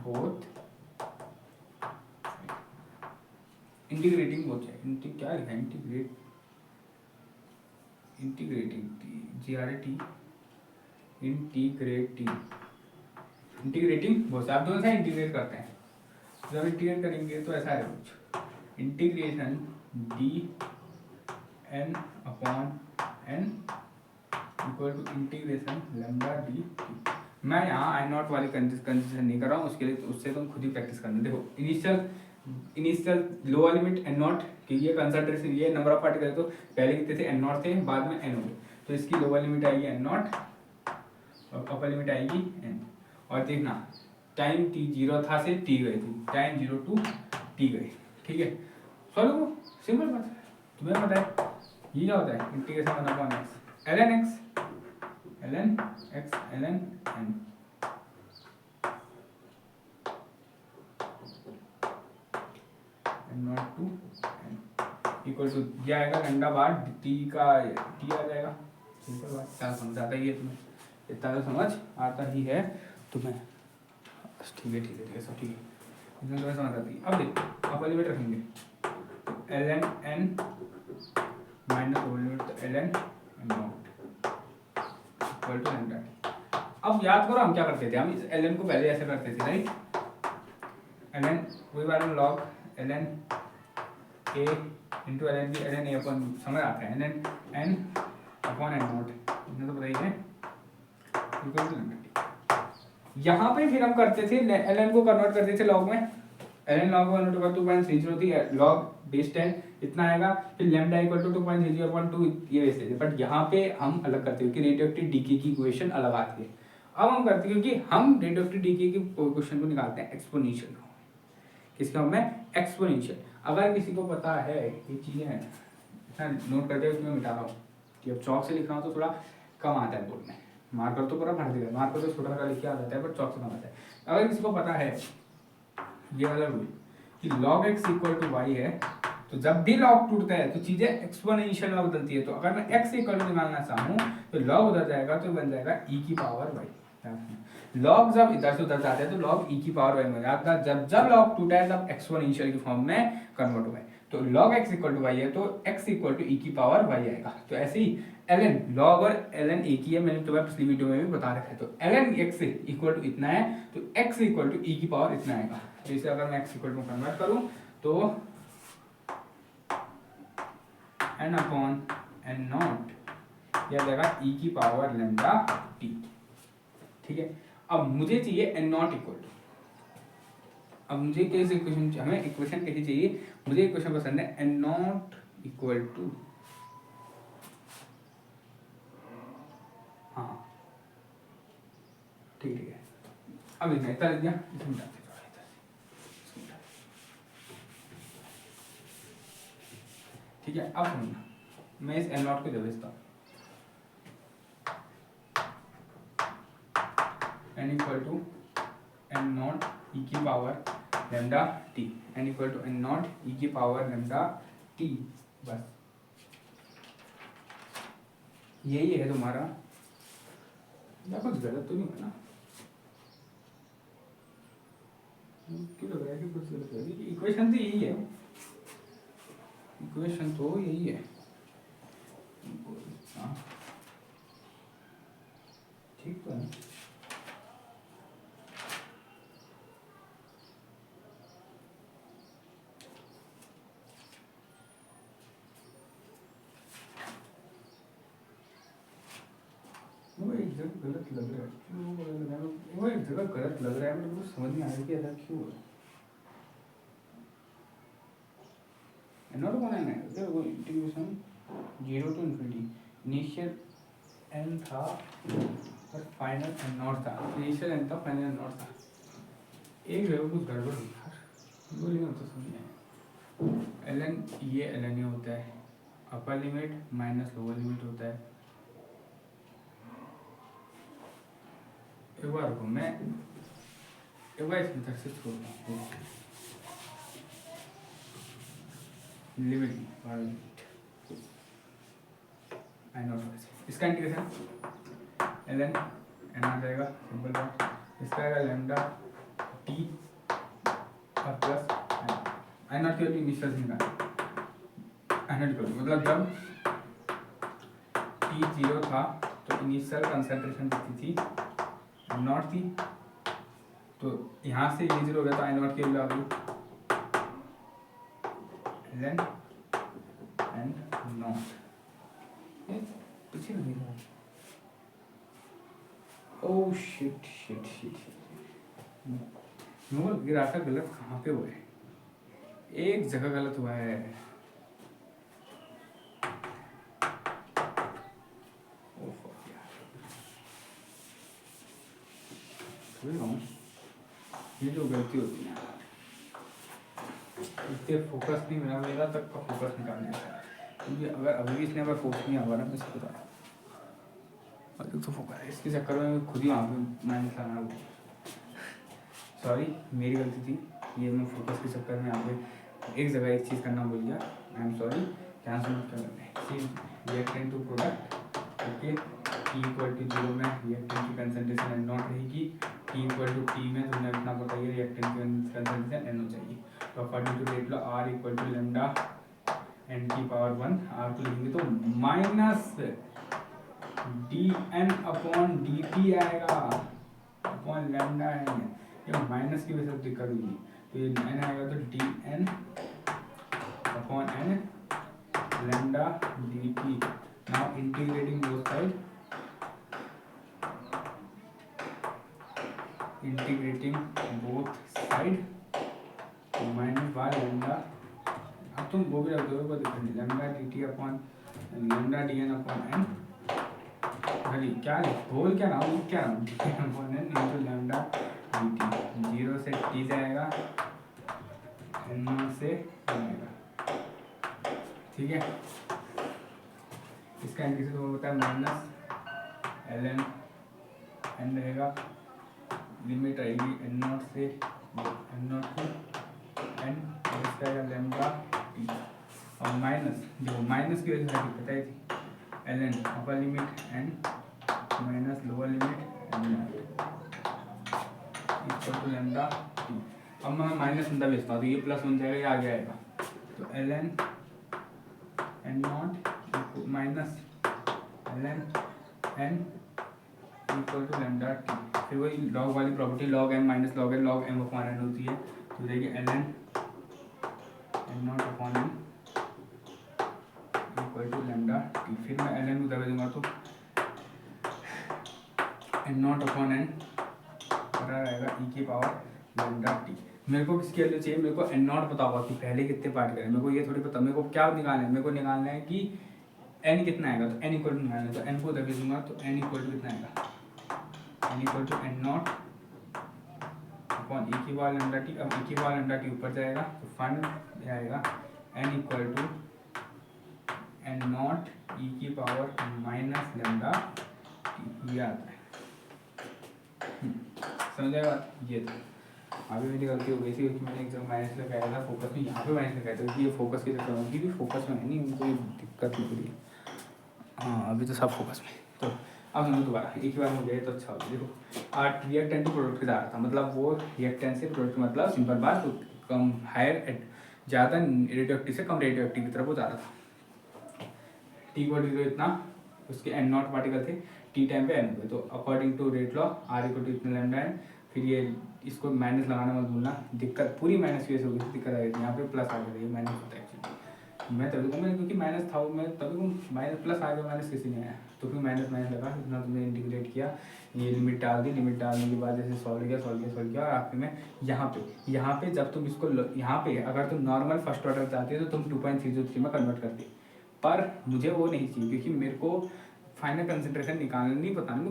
बोथ क्या लिखा है इंटीग्रेटिंग GRAT इंटीग्रेटिंग बहुत आप दोनों से इंटीग्रेट करते हैं। जब इंटीग्रेट करेंगे तो ऐसा है कुछ integration D N upon N equal to integration lambda D T. मैं यहाँ आई नॉट वाली कंडीशन नहीं कर रहा हूँ, उसके लिए उससे तुम खुद ही प्रैक्टिस करना। देखो initial lower limit N naught की ये कंसंट्रेशन ये नंबर ऑफ पार्टिकल, तो पहले कितने थे एन नॉट थे बाद में एन हो गए, तो इसकी लोअर लिमिट आएगी एन नॉट और अपर लिमिट आएगी एन। और देखना टाइम टी जीरो था से टी गई थी, टाइम जीरो टू टी गई, ठीक है। सॉल्व सिंपल बात है, तुम्हें पता है ये क्या होता है integration one upon X ln x ln n naught to n equal to ये आएगा लैम्डा बार टी का टी आ जाएगा। सिंपल बात, क्या समझ आता ही है तुम्हें, इतना तो समझ आता ही है तुम्हें, ठीक है सब ठीक है, इसमें तुम्हें समझ आती है। अब देखो अब लिमिट रखेंगे तो ln n माइनस लिमिट तो ln naught equal to lambda. अब याद करो हम क्या करते थे, हम इस ln को पहले ऐसे करते थे राइट, ln वही बार में log ln a into ln b ln a अपन समझ आता है ln n upon n not, इतना तो बताइए इक्वल टू लैम्डा। यहाँ पे फिर हम करते थे ln को कन्वर्ट करते थे log में, ln log 1 इक्वल टू 2.30 थी log बेस 10 इतना आएगा, फिर लैम्डा इक्वल टू 2.30/2 ये वैसे थे। बट यहाँ पे हम अलग करते हैं कि रेडियोएक्टिव डीके की इक्वेशन अलग आती है। अब हम करते हैं क्योंकि हम रेडियोएक्टिव डीके की इक्वेशन को निकालते हैं एक्सपोनेंशियल, किसके फॉर्म में एक्सपोनेंशियल। अगर किसी को पता है ये चीजें हैं नोट करते हुए इसमें मिटा रहा हूँ कि अब चौक से लिख रहा हूँ तो थोड़ा कम आता है बोर्ड में, मार्कर तो पूरा भर देगा, मार्कर तो छोटा छोटा लिख के आ जाता है पर चौक से कम आता है। अगर किसी को पता है ये वाला रूल कि log x equal to Y है, तो जब भी log टूटता है तो चीजें एक्सपोनेंशियल में बदलती है। तो अगर मैं x इक्वल टू निकालना चाहूँ तो log उधर जाएगा तो बन जाएगा e की पावर y। log जब इधर से उधर जाते हैं तो log e की पावर y में जाता है, जब log टूटा है तब एक्सपोनेंशियल की फॉर्म में कन्वर्ट हुआ है। तो log x equal to y है तो x इक्वल टू e की पावर y आएगा। तो ऐसे ही ln log और ln एक ही है, मैंने तुम्हें पिछली वीडियो में भी बता रखा है। तो ln x इक्वल टू इतना है तो x इक्वल टू e की पावर इतना आएगा। तो इसे अगर मैं x इक्वल टू कन्वर्ट करूं तो n अपॉन n नॉट यह देगा e की पावर लैम्डा t, ठीक है। अब मुझे चाहिए n नॉट इक्वल टू, अब मुझे कैसे इक्वेशन, हमें इक्वेशन कैसी चाहिए, मुझे इक्वेशन पसंद है n नॉट इक्वल टू, हाँ ठीक है। अब इतना इतना लिख दिया, इसमें डालते ठीक है। अब सुनना मैं इस n नॉट को दे देता हूँ n equal to n naught e की power lambda t, n equal to n naught e की पावर लैम्डा t, बस यही है तुम्हारा, या कुछ गलत तो नहीं है ना? क्यों लग रहा है कि कुछ गलत है? इक्वेशन तो यही है, इक्वेशन तो यही है। हाँ ठीक तो है। वो एक जगह गलत लग रहा है, क्यों गलत लग रहा है? वो एक जगह गलत लग रहा है, मेरे को समझ नहीं आ रहा कि ऐसा क्यों है। नॉट कौन है ना, देखो integration 0 to infinity, initial N था और फाइनल एन नॉट था। इनिशियल एन था, फाइनल एन नॉट था। एक जगह कुछ गड़बड़ हुई यार, बोलिए तो समझ आए। एल एन ये एल एन होता है, upper limit minus lower limit होता है। एक बार रुको, मैं एक बार इस मेथड से छोड़ता हूँ। लिमिट आई नॉट, इसका इंटीग्रेशन एल एन एन आ जाएगा, सिंपल बात। इसका आएगा लैम्डा टी और प्लस आई नॉट की वैल्यू इनिशियल निकाल, आई नॉट की मतलब जब टी 0 था तो इनिशियल कंसंट्रेशन कितनी थी, नॉट थी। तो यहाँ से ये 0 हो गया तो आई नॉट की वैल्यू आ गई एल एन एंड नॉट। पीछे नहीं रहा, oh shit shit shit shit, नोबल गिरा था गलत कहाँ पे हुआ है? एक जगह गलत हुआ है। ये जो गलती होती है, इतने फोकस नहीं मिला, मेरा तक का फोकस निकालने का, क्योंकि अगर अभी इसने अगर फोकस नहीं आवा ना मैं इसको बता, और तो फोकस है इसके चक्कर में खुद ही वहाँ पे मैंने खाना, सॉरी मेरी गलती थी, ये मैं फोकस के चक्कर में यहाँ पे एक जगह एक चीज़ करना भूल गया, आई एम सॉरी। कैंसिल मत कर, reactant to product, okay. T equal to 0 में रिएक्टेंट की कंसंट्रेशन एन नॉट रहेगी, टी इक्वल टू टी में तुम्हें अपना पता है रिएक्टेंट की कंसंट्रेशन एन हो जाएगी। तो अकॉर्डिंग टू देख लो R equal to lambda N की पावर 1, आर को लिखेंगे तो minus D N upon D T आएगा अपॉन लेमडा एन, ये माइनस की वजह से दिक्कत हुई, तो ये एन आएगा तो D N upon N lambda D T. Now integrating both side, integrating both side minus by lambda, अब तुम वो भी रख दो कोई दिक्कत नहीं, lambda D T upon lambda D N upon N, अरे क्या बोल क्या रहा हूँ, क्या रहा हूँ, D N upon N into lambda D T. 0 से टी जाएगा, एन नॉट से जाएगा, ठीक है। इसका इंटीग्रेशन तो होता है माइनस एल एन एन रहेगा, लिमिट आएगी एन नॉट से एन नॉट टू एन, और इसका आएगा लेमडा टी, और माइनस जो माइनस की वजह से पता ही थी L N upper limit N minus lower limit N naught equal to lambda T. अब मैं माइनस अंदर भेजता हूँ तो ये प्लस बन जाएगा, ये आगे आएगा, तो L N N naught minus L N N equal to lambda T. फिर वही लॉग वाली property, log M minus log M upon N होती है, तो देखिए L N N naught upon N equal to lambda T. फिर मैं L N उधर दूंगा तो एन नॉट अपॉन एन आएगा ई की पावर लेमडा टी। मेरे को किसकी वैल्यू चाहिए, मेरे को एन नॉट पता होगा कि पहले कितने पार्ट करें, मेरे को ये थोड़ी पता, मेरे को क्या निकालना है, मेरे को निकालना है कि एन कितना आएगा, तो एन इक्वल टू निकालना है, तो एन को उधर दूंगा तो एन इक्वल टू कितना आएगा, N equal to N naught upon E की पावर लेमडा टी। अब ई की पावर लेमडा टी ऊपर जाएगा तो फाइनल आएगा N equal to N naught E की पावर माइनस लेमडा टी, ये आता है। समझेगा ये, तो अभी मेरी गलती हो गई थी क्योंकि मैंने एकदम माइनस लगाया था फोकस में, यहाँ पे माइनस लगाया था, क्योंकि ये फोकस की चक्कर में, क्योंकि फोकस में है नहीं, उनको ये दिक्कत नहीं पड़ी। हाँ अभी तो सब फोकस में। तो अब हम दोबारा एक बार हो गया तो अच्छा हो गया। देखो रिएक्टेंट टू प्रोडक्ट जा रहा था, मतलब वो रिएक्टेंट से प्रोडक्ट मतलब सिंपल बात, तो कम हायर ज़्यादा रेडियो एक्टिव से कम रेडियो एक्टिव की तरफ वो जा रहा था। टी को जीरो इतना उसके एन नॉट पार्टिकल थे, टी टाइम पे एन हुए, तो according to rate law R equal to इतना लैम्डा एन। फिर ये इसको माइनस लगाना मत भूलना, दिक्कत पूरी माइनस की वजह से होगी थी, दिक्कत आ गई थी यहाँ पे प्लस आ गया, ये माइनस होता है एक्चुअली। मैं तभी को मैं क्योंकि माइनस था मैं तभी को माइनस प्लस आ गया, माइनस किसी नहीं आया, तो फिर माइनस माइनस लगा, इतना तुमने इंटीग्रेट किया, ये लिमिट डाल दी, लिमिट डालने के बाद जैसे सॉल्व किया और आखिर में यहाँ पे जब तुम इसको यहाँ पे अगर तुम नॉर्मल फर्स्ट ऑर्डर जाते हो तो तुम 2.303 में कन्वर्ट करते, पर मुझे वो नहीं चाहिए क्योंकि मेरे को फाइनल कंसंट्रेशन निकालना नहीं पता, मेरे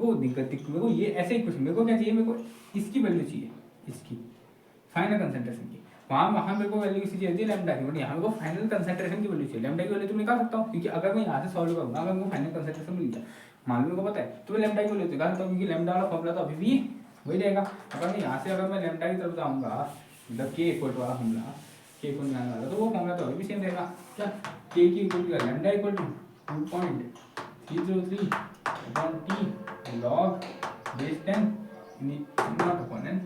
को ये ऐसे ही कुछ, मेरे को क्या चाहिए, मेरे को इसकी वैल्यू चाहिए, इसकी फाइनल कंसंट्रेशन की। वहाँ मेरे को वैल्यू किसी चाहिए लैम्डा की, बट यहाँ मेरे को फाइनल कंसंट्रेशन की वैल्यू चाहिए। लैम्डा की वैल्यू तुम निकाल सकता हूँ, क्योंकि अगर मैं यहाँ से सॉल्व करूँगा, अगर मेरे को फाइनल कंसंट्रेशन मिल जाए, मान लो मेरे को पता है, तो मैं लैम्डा की वैल्यू निकाल सकता हूँ, क्योंकि लैम्डा वाला फॉर्मूला तो अभी भी वही रहेगा। अगर मैं यहाँ से अगर मैं लैम्डा की तरफ जाऊँगा, मतलब के इक्वल टू वाला फॉर्मूला, के इक्वल निकालने वाला, तो वो फॉर्मूला तो अभी भी सेम रहेगा। क्या के की equal to lambda equal to 2.303 upon T log base 10 naught upon N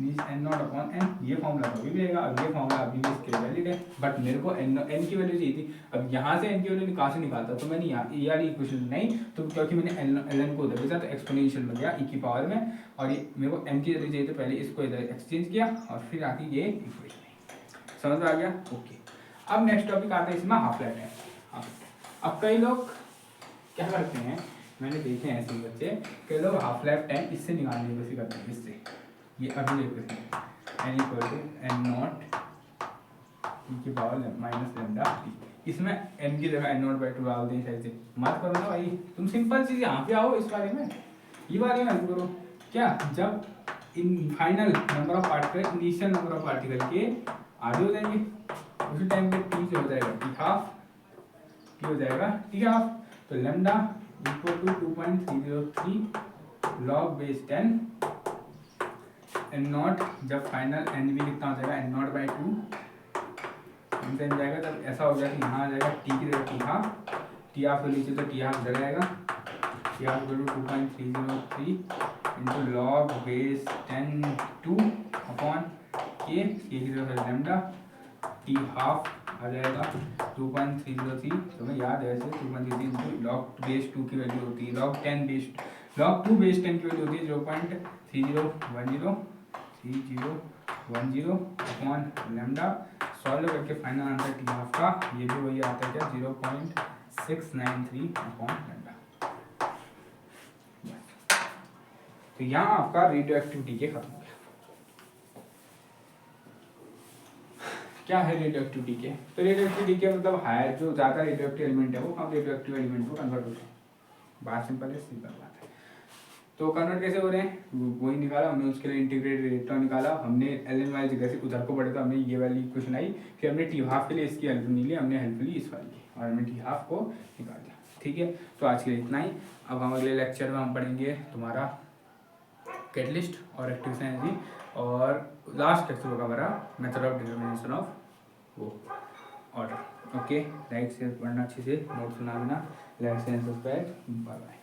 N naught upon N. ये फॉर्मूला तो अभी भी रहेगा, अब ये फॉर्मूला अभी भी इसके वैलिड है, बट मेरे को एन की वैल्यू चाहिए थी। अब यहाँ से एन की वैल्यू कहाँ से निकालता, तो मैंने यहाँ ये वाली इक्वेशन नहीं, तो क्योंकि मैंने एल एन को उधर भेजा तो एक्सपोनेंशियल में गया ई की पावर में, और ये मेरे को एन की वैल्यू चाहिए, तो पहले इसको इधर एक्सचेंज किया और फिर आके ये इक्वेशन। समझ में आ गया? ओके। अब नेक्स्ट टॉपिक आता है इसमें हाफ लाइफ टाइम। अब कई लोग क्या करते हैं, मैंने देखे हैं ऐसे बच्चे, कई लोग हाफ लाइफ टाइम इससे निकालने की कोशिश करते हैं, इससे ये अभी देखो N equal to N naught E की पावर माइनस लैम्डा टी। इसमें एन की जगह एन नॉट बाई टू डाल दें, ऐसे मत करो ना भाई, तुम सिंपल चीज़ यहाँ पे आओ, इस बारे में ये बारे में करो। क्या जब in final number of particle initial number of particle के आधे हो जाएंगे, उसी टाइम पे टी जो हो जाएगा टी हाफ, टी हो जाएगा टी हाफ, तो lambda equal to 2.303 log base 10 N naught, जब फाइनल एन भी कितना हो जाएगा एन नॉट बाई 2 एन जाएगा, तब ऐसा हो जाएगा कि यहाँ आ जाएगा टी की जगह टी हाफ को नीचे तो टी हाफ जल जाएगा, T half equal to 2.303 into log base 10 2 upon K की जगह लैम्डा टी हाफ आ जाएगा 2.303, तो मैं याद है वैसे 2.303 इंटू लॉग बेस 2 की वैल्यू होती है लॉग 2 बेस 10 की वैल्यू होती है 0.3010 अपॉन लैम्डा। सॉल्व करके फाइनल आंसर टी हाफ का ये भी वही आता है क्या 0.693 अपॉन लैम्डा। तो यहाँ आपका रेडियो एक्टिविटी के खत्म हो गया। क्या है रेडियो एक्टिविटी के, तो रेडियो एक्टिविटी के मतलब हायर जो ज़्यादा रेडियो एक्टिव एलिमेंट है वो कम रेडियो एक्टिव एलिमेंट को कन्वर्ट होते हैं। बात सिंपल है, सिंपल बात है। तो कन्वर्ट कैसे हो रहे हैं वही निकाला हमने, उसके लिए इंटीग्रेटेड रेट निकाला हमने, एल एन वाली जगह से उधर को बढ़े तो हमने ये वाली इक्वेशन आई, फिर हमने टी हाफ के लिए इसकी हेल्प नहीं ली, हमने हेल्प ली इस वाली और हमने टी हाफ को निकाल दिया। ठीक है, तो आज के लिए इतना ही। अब हम अगले लेक्चर में हम पढ़ेंगे तुम्हारा कैटलिस्ट और एक्टिव एनर्जी, और लास्ट लेक्चर होगा हमारा मेथड ऑफ डिटर्मिनेशन ऑफ वो ऑर्डर। ओके, लाइक से पढ़ना अच्छे से, नोट सुना देना, लाइक से सब्सक्राइब, बाय बाय।